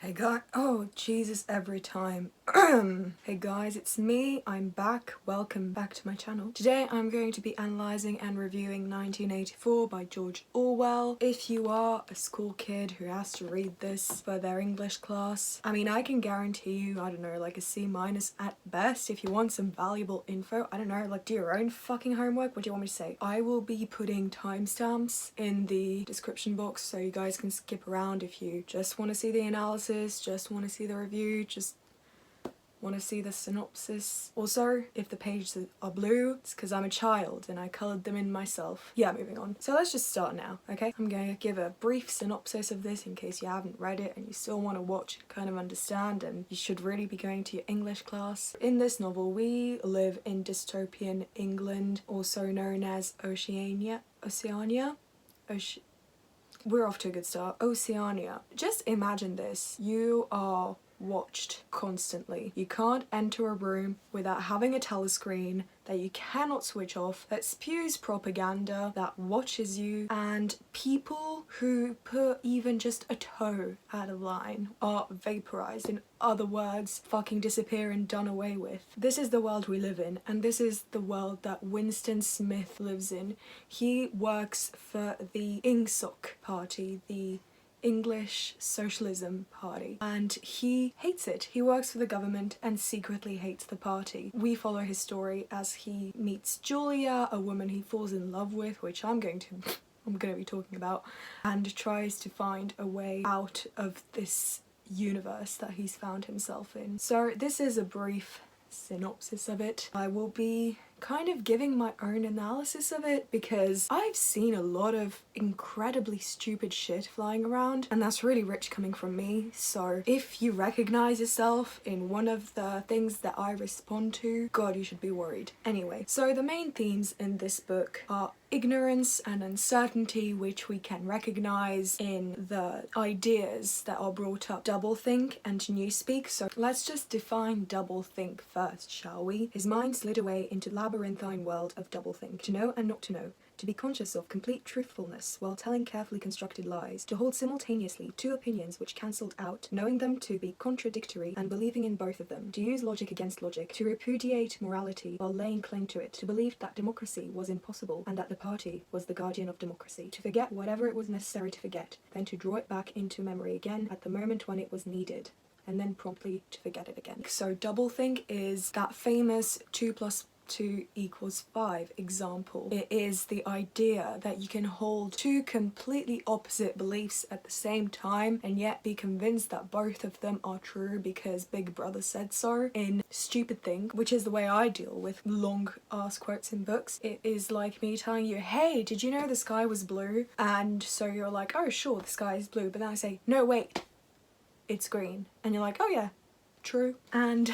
Hey guys, oh Jesus, every time. Hey guys, it's me, I'm back. Welcome back to my channel. Today I'm going to be analysing and reviewing 1984 by George Orwell. If you are a school kid who has to read this for their English class, I mean, I can guarantee you, I don't know, like a C- at best. If you want some valuable info, I don't know, like do your own fucking homework. What do you want me to say? I will be putting timestamps in the description box so you guys can skip around if you just want to see the analysis, just want to see the review, just want to see the synopsis. Also, if the pages are blue, it's because I'm a child and I coloured them in myself. Yeah, moving on. So let's just start now, okay? I'm going to give a brief synopsis of this in case you haven't read it and you still want to watch and kind of understand, and you should really be going to your English class. In this novel, we live in dystopian England, also known as Oceania. We're off to a good start. Oceania. Just imagine this. You are watched constantly. You can't enter a room without having a telescreen that you cannot switch off, that spews propaganda, that watches you, and people who put even just a toe out of line are vaporized. In other words, fucking disappear and done away with. This is the world we live in, and this is the world that Winston Smith lives in. He works for the INGSOC party, the English Socialism Party, and he hates it. He works for the government and secretly hates the party. We follow his story as he meets Julia, a woman he falls in love with, which I'm going to be talking about, and tries to find a way out of this universe that he's found himself in. So this is a brief synopsis of it. I will be kind of giving my own analysis of it because I've seen a lot of incredibly stupid shit flying around, and that's really rich coming from me. So if you recognize yourself in one of the things that I respond to, God, you should be worried. Anyway, so the main themes in this book are ignorance and uncertainty, which we can recognize in the ideas that are brought up. Doublethink and newspeak. So let's just define doublethink first, shall we? His mind slid away into the labyrinthine world of doublethink. To know and not to know. To be conscious of complete truthfulness while telling carefully constructed lies. To hold simultaneously two opinions which cancelled out, knowing them to be contradictory and believing in both of them. To use logic against logic. To repudiate morality while laying claim to it. To believe that democracy was impossible and that the party was the guardian of democracy. To forget whatever it was necessary to forget, then to draw it back into memory again at the moment when it was needed, and then promptly to forget it again. So doublethink is that famous 2 + 2 = 5 example. It is the idea that you can hold two completely opposite beliefs at the same time and yet be convinced that both of them are true because Big Brother said so. In Stupid Thing, which is the way I deal with long ass quotes in books, it is like me telling you, hey, did you know the sky was blue? And so you're like, oh sure, the sky is blue, but then I say, no wait, it's green. And you're like, oh yeah, true. And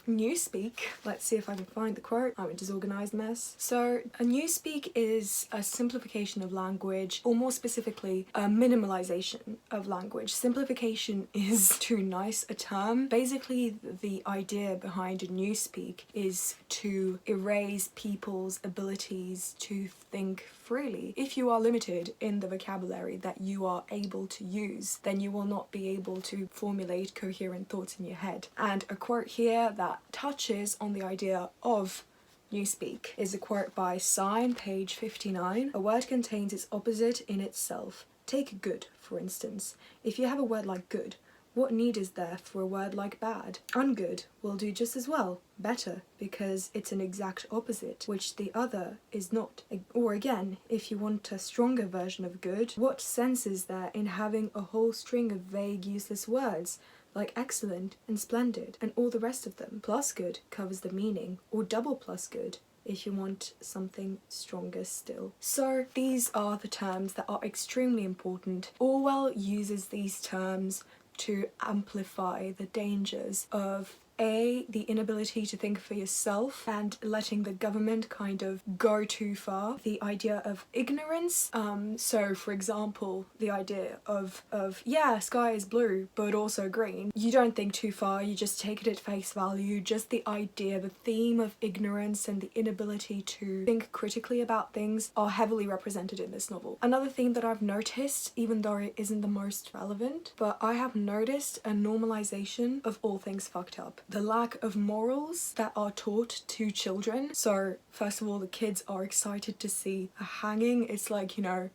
newspeak, let's see if I can find the quote. I'm a disorganized mess. So a newspeak is a simplification of language, or more specifically a minimalization of language. Simplification is too nice a term. Basically the idea behind a newspeak is to erase people's abilities to think freely. If you are limited in the vocabulary that you are able to use, then you will not be able to formulate coherent thoughts in your head. And a quote here that touches on the idea of newspeak is a quote by Sign, page 59. A word contains its opposite in itself. Take good, for instance. If you have a word like good, what need is there for a word like bad? Ungood will do just as well, better, because it's an exact opposite, which the other is not. Or again, if you want a stronger version of good, what sense is there in having a whole string of vague, useless words, like excellent and splendid, and all the rest of them? Plus good covers the meaning, or double plus good, if you want something stronger still. So these are the terms that are extremely important. Orwell uses these terms to amplify the dangers of the inability to think for yourself and letting the government kind of go too far. The idea of ignorance. So for example, the idea of yeah, sky is blue, but also green. You don't think too far, you just take it at face value. Just the idea, the theme of ignorance and the inability to think critically about things are heavily represented in this novel. Another theme that I've noticed, even though it isn't the most relevant, but I have noticed a normalization of all things fucked up. The lack of morals that are taught to children. So first of all, the kids are excited to see a hanging. It's like, you know,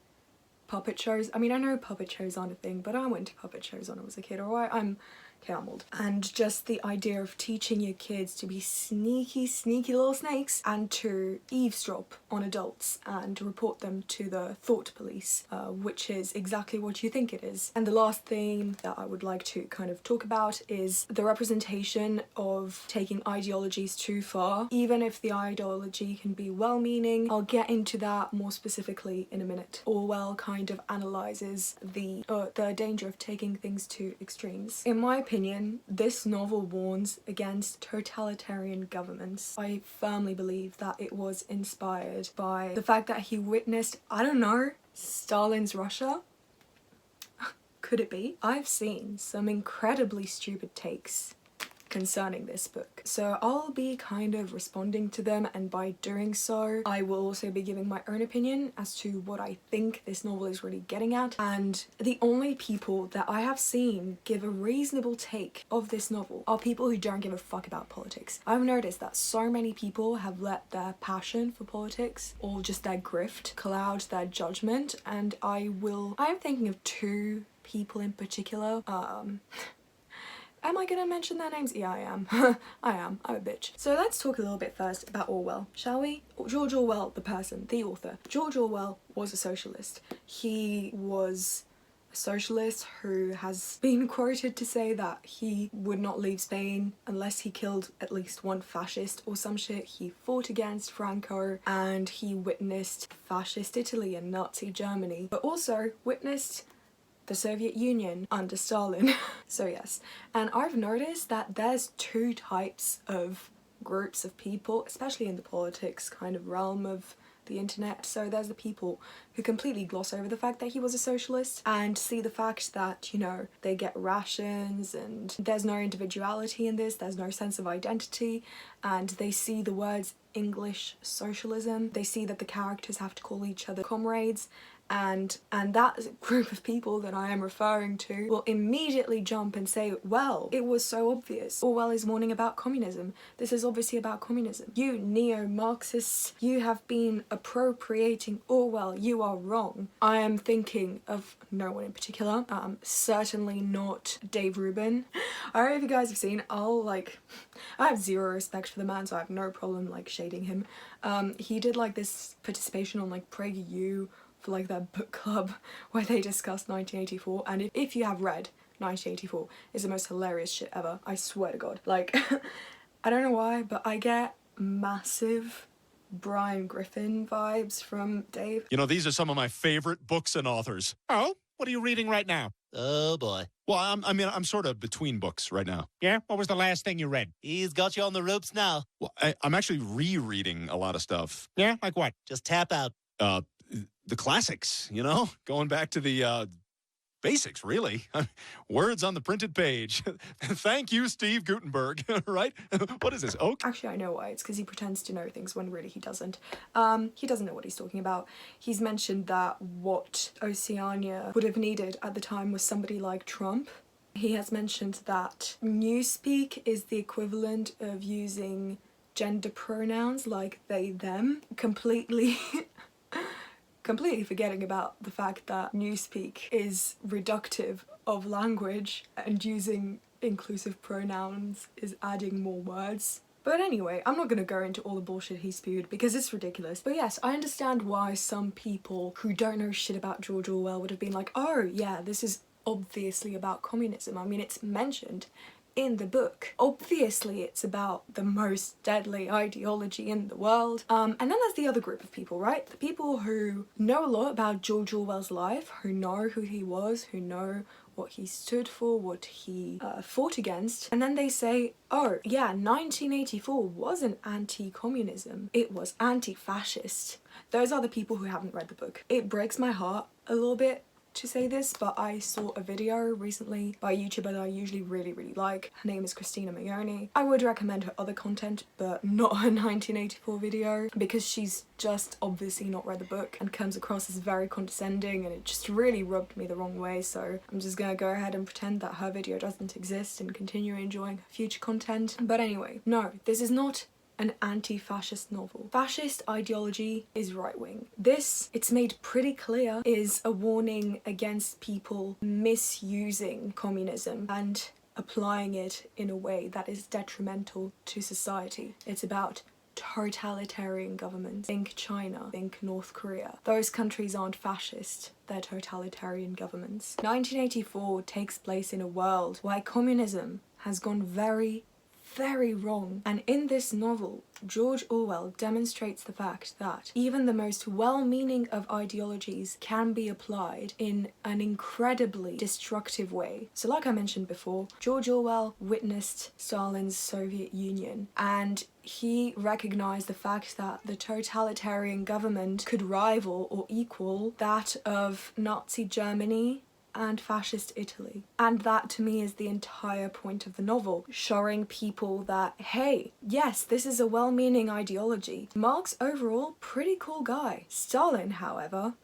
puppet shows. I mean, I know puppet shows aren't a thing, but I went to puppet shows when I was a kid, alright? Okay, I'm old. And just the idea of teaching your kids to be sneaky, sneaky little snakes and to eavesdrop on adults and report them to the thought police, which is exactly what you think it is. And the last thing that I would like to kind of talk about is the representation of taking ideologies too far, even if the ideology can be well-meaning. I'll get into that more specifically in a minute. Orwell kind of analyzes the danger of taking things to extremes. In my opinion, this novel warns against totalitarian governments. I firmly believe that it was inspired by the fact that he witnessed, I don't know, Stalin's Russia? Could it be? I've seen some incredibly stupid takes concerning this book, so I'll be kind of responding to them, and by doing so I will also be giving my own opinion as to what I think this novel is really getting at. And the only people that I have seen give a reasonable take of this novel are people who don't give a fuck about politics. I've noticed that so many people have let their passion for politics or just their grift cloud their judgment, and I'm thinking of two people in particular. Am I gonna mention their names? Yeah, I am. I am. I'm a bitch. So let's talk a little bit first about Orwell, shall we? George Orwell, the person, the author. George Orwell was a socialist. He was a socialist who has been quoted to say that he would not leave Spain unless he killed at least one fascist or some shit. He fought against Franco and he witnessed fascist Italy and Nazi Germany, but also witnessed the Soviet Union under Stalin. So yes, and I've noticed that there's two types of groups of people, especially in the politics kind of realm of the internet. So there's the people who completely gloss over the fact that he was a socialist and see the fact that, you know, they get rations and there's no individuality in this, there's no sense of identity, and they see the words English socialism, they see that the characters have to call each other comrades, and that group of people that I am referring to will immediately jump and say, well, it was so obvious. Orwell is warning about communism. This is obviously about communism. You neo-Marxists, you have been appropriating Orwell. You are wrong. I am thinking of no one in particular. Certainly not Dave Rubin. I don't know if you guys have seen, I have zero respect for the man, so I have no problem like shading him. He did like this participation on like PragerU for like their book club where they discussed 1984, and if you have read 1984, it's the most hilarious shit ever, I swear to God. Like, I don't know why, but I get massive Brian Griffin vibes from Dave. You know, these are some of my favorite books and authors. Oh, what are you reading right now? Oh boy. Well, I'm sort of between books right now. Yeah? What was the last thing you read? He's got you on the ropes now. Well, I'm actually rereading a lot of stuff. Yeah? Like what? Just tap out. The classics, you know, going back to the basics, really. Words on the printed page. Thank you, Steve Gutenberg, right? What is this, oak? Actually, I know why. It's because he pretends to know things when really he doesn't. He doesn't know what he's talking about. He's mentioned that what Oceania would have needed at the time was somebody like Trump. He has mentioned that newspeak is the equivalent of using gender pronouns like they, them, completely forgetting about the fact that newspeak is reductive of language and using inclusive pronouns is adding more words. But anyway, I'm not gonna go into all the bullshit he spewed because it's ridiculous. But yes, I understand why some people who don't know shit about George Orwell would have been like, oh yeah, this is obviously about communism. I mean, it's mentioned in the book. Obviously it's about the most deadly ideology in the world. And then there's the other group of people, right? The people who know a lot about George Orwell's life, who know who he was, who know what he stood for, what he fought against, and then they say, oh yeah, 1984 wasn't anti-communism, it was anti-fascist. Those are the people who haven't read the book. It breaks my heart a little bit to say this, but I saw a video recently by a YouTuber that I usually really like. Her name is Christina Mayoni. I would recommend her other content, but not her 1984 video, because she's just obviously not read the book and comes across as very condescending, and it just really rubbed me the wrong way. So I'm just gonna go ahead and pretend that her video doesn't exist and continue enjoying her future content. But anyway, no, this is not an anti-fascist novel. Fascist ideology is right-wing. This, it's made pretty clear, is a warning against people misusing communism and applying it in a way that is detrimental to society. It's about totalitarian governments. Think China, think North Korea. Those countries aren't fascist, they're totalitarian governments. 1984 takes place in a world where communism has gone very wrong. And in this novel, George Orwell demonstrates the fact that even the most well-meaning of ideologies can be applied in an incredibly destructive way. So like I mentioned before, George Orwell witnessed Stalin's Soviet Union, and he recognized the fact that the totalitarian government could rival or equal that of Nazi Germany and fascist Italy. And that to me is the entire point of the novel, showing people that, hey, yes, this is a well-meaning ideology. Marx overall, pretty cool guy. Stalin, however,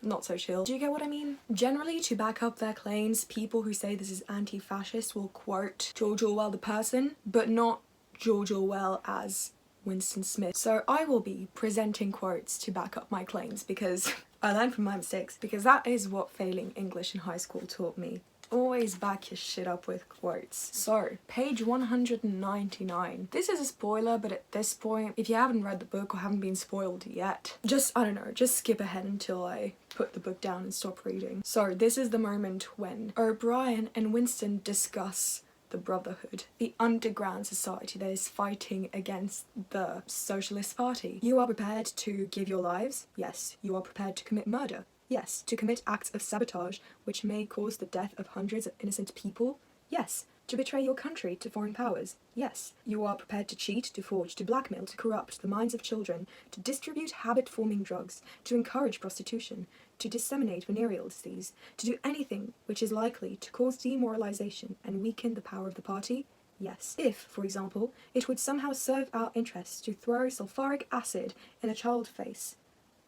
not so chill. Do you get what I mean? Generally, to back up their claims, people who say this is anti-fascist will quote George Orwell the person, but not George Orwell as Winston Smith. So I will be presenting quotes to back up my claims, because I learned from my mistakes, because that is what failing English in high school taught me. Always back your shit up with quotes. So, page 199. This is a spoiler, but at this point, if you haven't read the book or haven't been spoiled yet, just, I don't know, just skip ahead until I put the book down and stop reading. So, this is the moment when O'Brien and Winston discuss the Brotherhood, the underground society that is fighting against the Socialist Party. You are prepared to give your lives? Yes. You are prepared to commit murder? Yes. To commit acts of sabotage which may cause the death of hundreds of innocent people? Yes. To betray your country to foreign powers? Yes. You are prepared to cheat, to forge, to blackmail, to corrupt the minds of children, to distribute habit-forming drugs, to encourage prostitution, to disseminate venereal disease, to do anything which is likely to cause demoralization and weaken the power of the party? Yes. If, for example, it would somehow serve our interests to throw sulfuric acid in a child's face,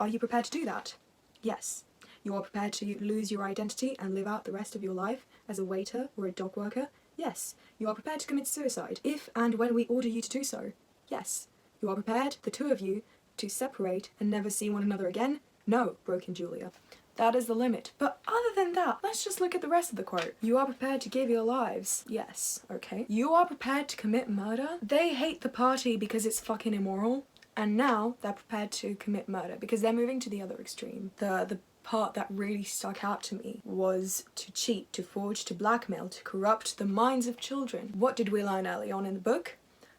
are you prepared to do that? Yes. You are prepared to lose your identity and live out the rest of your life as a waiter or a dock worker? Yes. You are prepared to commit suicide if and when we order you to do so? Yes. You are prepared, the two of you, to separate and never see one another again? No, broke in Julia. That is the limit. But other than that, let's just look at the rest of the quote. You are prepared to give your lives? Yes. Okay. You are prepared to commit murder? They hate the party because it's fucking immoral, and now they're prepared to commit murder because they're moving to the other extreme. The part that really stuck out to me was to cheat, to forge, to blackmail, to corrupt the minds of children. What did we learn early on in the book?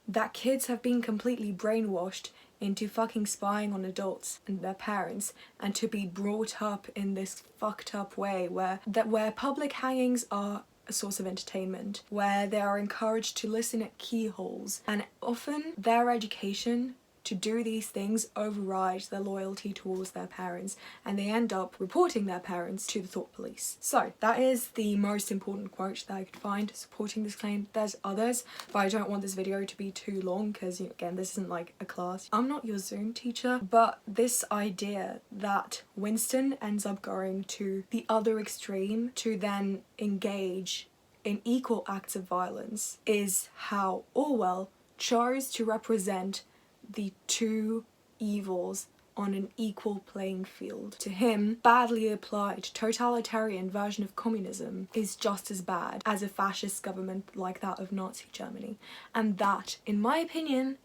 That kids have been completely brainwashed into fucking spying on adults and their parents, and to be brought up in this fucked up way where public hangings are a source of entertainment, where they are encouraged to listen at keyholes, and often their education to do these things overrides their loyalty towards their parents, and they end up reporting their parents to the thought police. So that is the most important quote that I could find supporting this claim. There's others, but I don't want this video to be too long because, again, this isn't like a class. I'm not your Zoom teacher, but this idea that Winston ends up going to the other extreme to then engage in equal acts of violence is how Orwell chose to represent the two evils on an equal playing field. To him, badly applied totalitarian version of communism is just as bad as a fascist government like that of Nazi Germany. And that, in my opinion,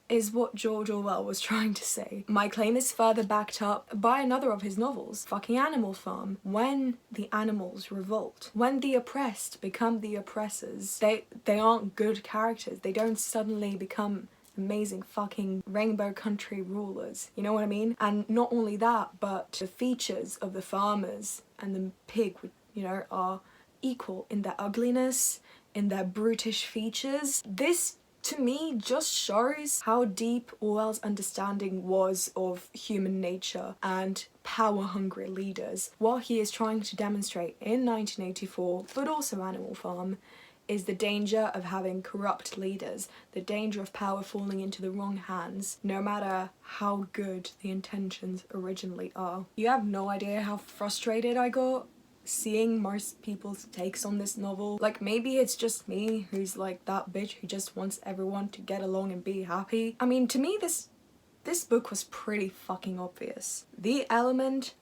is what George Orwell was trying to say. My claim is further backed up by another of his novels, fucking Animal Farm. When the animals revolt, when the oppressed become the oppressors, they aren't good characters. They don't suddenly become amazing fucking rainbow country rulers, you know what I mean? And not only that, but the features of the farmers and the pig are equal in their ugliness, in their brutish features. This, to me, just shows how deep Orwell's understanding was of human nature and power-hungry leaders. What he is trying to demonstrate in 1984, but also Animal Farm, is the danger of having corrupt leaders, the danger of power falling into the wrong hands, no matter how good the intentions originally are. You have no idea how frustrated I got seeing most people's takes on this novel. Like, maybe it's just me who's like that bitch who just wants everyone to get along and be happy. I mean, to me, this book was pretty fucking obvious. The element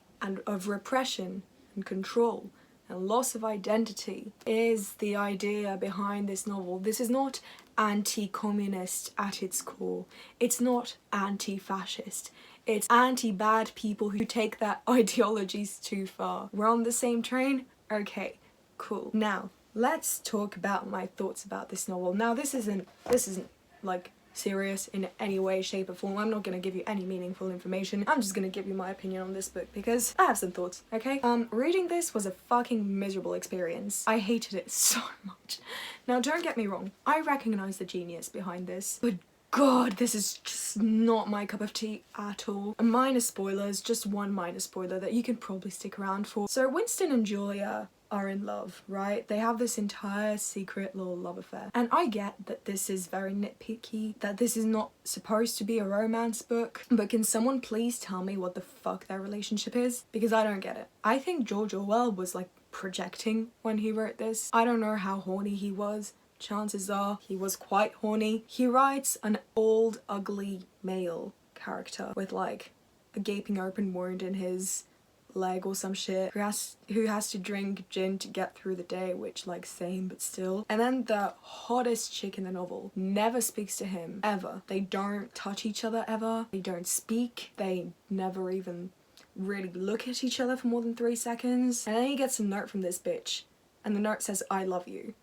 of repression and control and loss of identity is the idea behind this novel. This is not anti-communist at its core. It's not anti-fascist. It's anti-bad people who take their ideologies too far. We're on the same train? Okay, cool. Now, let's talk about my thoughts about this novel. Now, this isn't like serious in any way, shape or form. I'm not gonna give you any meaningful information. I'm just gonna give you my opinion on this book because I have some thoughts, okay? Reading this was a fucking miserable experience. I hated it so much. Now, don't get me wrong. I recognize the genius behind this, but God, this is just not my cup of tea at all. Minor spoilers, just one minor spoiler that you can probably stick around for. So Winston and Julia are in love, right? They have this entire secret little love affair. And I get that this is very nitpicky, that this is not supposed to be a romance book, but can someone please tell me what the fuck their relationship is? Because I don't get it. I think George Orwell was like projecting when he wrote this. I don't know how horny he was. Chances are he was quite horny. He writes an old, ugly male character with like a gaping open wound in his leg or some shit, who has to drink gin to get through the day, which, like, same but still. And then the hottest chick in the novel never speaks to him ever. They don't touch each other ever. They don't speak. They never even really look at each other for more than 3 seconds. And then he gets a note from this bitch, and the note says, "I love you."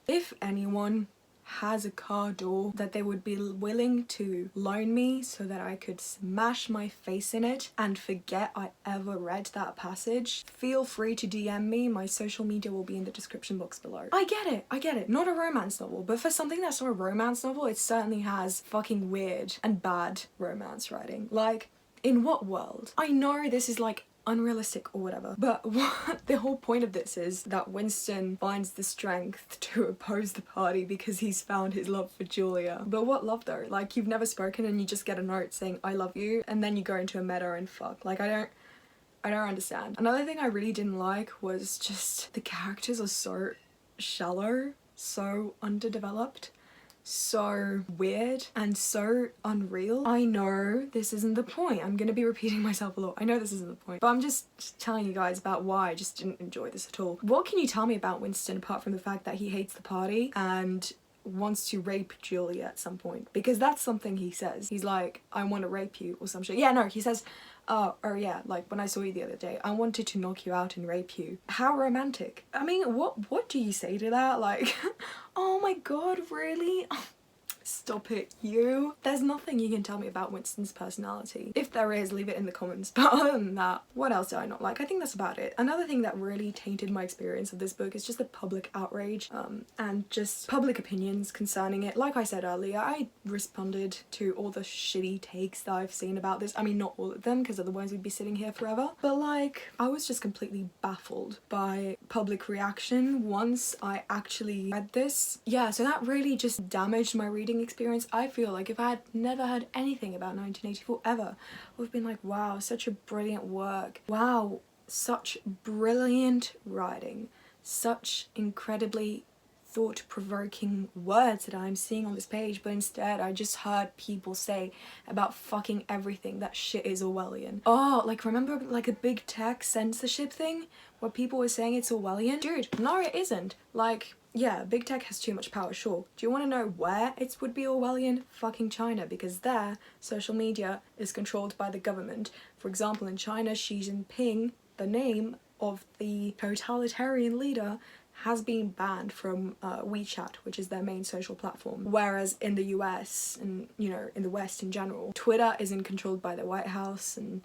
If anyone has a car door that they would be willing to loan me so that I could smash my face in it and forget I ever read that passage, feel free to DM me. My social media will be in the description box below. I get it. Not a romance novel, but for something that's not a romance novel, it certainly has fucking weird and bad romance writing. Like, in what world? I know this is like unrealistic or whatever, but what the whole point of this is that Winston finds the strength to oppose the party because he's found his love for Julia. But what love though? Like, you've never spoken and you just get a note saying "I love you" and then you go into a meadow and fuck. Like, I don't understand. Another thing I really didn't like was just the characters are so shallow, so underdeveloped, so weird and so unreal. I know this isn't the point. I'm gonna be repeating myself a lot. I know this isn't the point, but I'm just telling you guys about why I just didn't enjoy this at all. What can you tell me about Winston apart from the fact that he hates the party and wants to rape Julia at some point? Because that's something he says. He's like, "I want to rape you" or some shit. Yeah, no, he says, oh yeah, like, when I saw you the other day, I wanted to knock you out and rape you. How romantic. I mean, what do you say to that? Like, oh my god, really? Stop it, you. There's nothing you can tell me about Winston's personality. If there is, leave it in the comments. But other than that, what else do I not like? I think that's about it. Another thing that really tainted my experience of this book is just the public outrage and just public opinions concerning it. Like I said earlier, I responded to all the shitty takes that I've seen about this. I mean, not all of them, because otherwise we'd be sitting here forever. But like, I was just completely baffled by public reaction once I actually read this. Yeah, so that really just damaged my reading experience. I feel like if I had never heard anything about 1984 ever, I would have been like, wow, such a brilliant work. Wow, such brilliant writing. Such incredibly thought-provoking words that I'm seeing on this page, but instead I just heard people say about fucking everything that shit is Orwellian. Oh, like, remember like a big tech censorship thing where people were saying it's Orwellian? Dude, no it isn't. Like, yeah, big tech has too much power, sure. Do you want to know where it would be Orwellian? Fucking China, because there, social media is controlled by the government. For example, in China, Xi Jinping, the name of the totalitarian leader, has been banned from WeChat, which is their main social platform. Whereas in the US and, you know, in the West in general, Twitter isn't controlled by the White House, and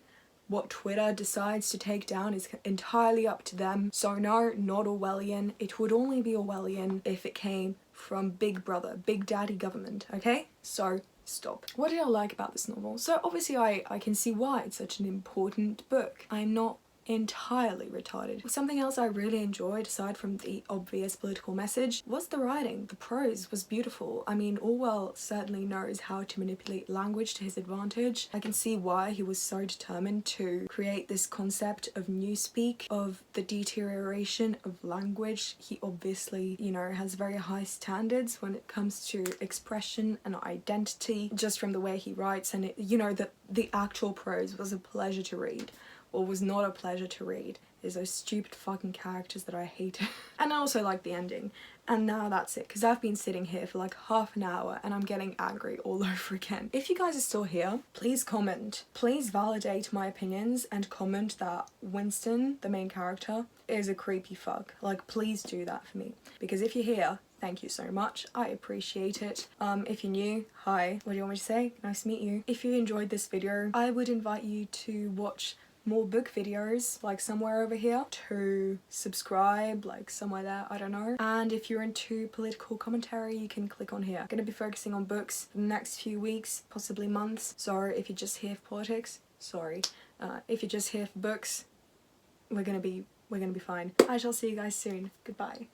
What Twitter decides to take down is entirely up to them. So no, not Orwellian. It would only be Orwellian if it came from Big Brother, Big Daddy government, okay? So stop. What did I like about this novel? So obviously I can see why it's such an important book. I'm not entirely retarded. Something else I really enjoyed, aside from the obvious political message, was the writing. The prose was beautiful. I mean, Orwell certainly knows how to manipulate language to his advantage. I can see why he was so determined to create this concept of newspeak, of the deterioration of language. He obviously, you know, has very high standards when it comes to expression and identity, just from the way he writes, and it, you know, the actual prose was a pleasure to read. Or was not a pleasure to read is those stupid fucking characters that I hate. And I also like the ending. And now that's it, because I've been sitting here for like half an hour and I'm getting angry all over again. If you guys are still here, please comment. Please validate my opinions and comment that Winston, the main character, is a creepy fuck. Like, please do that for me. Because if you're here, thank you so much. I appreciate it. If you're new, hi. What do you want me to say? Nice to meet you. If you enjoyed this video, I would invite you to watch more book videos, like somewhere over here, to subscribe, like somewhere there, I don't know. And if you're into political commentary, you can click on here. I'm gonna be focusing on books for the next few weeks, possibly months. So if you're just here for politics, sorry. If you're just here for books, we're gonna be fine. I shall see you guys soon. Goodbye.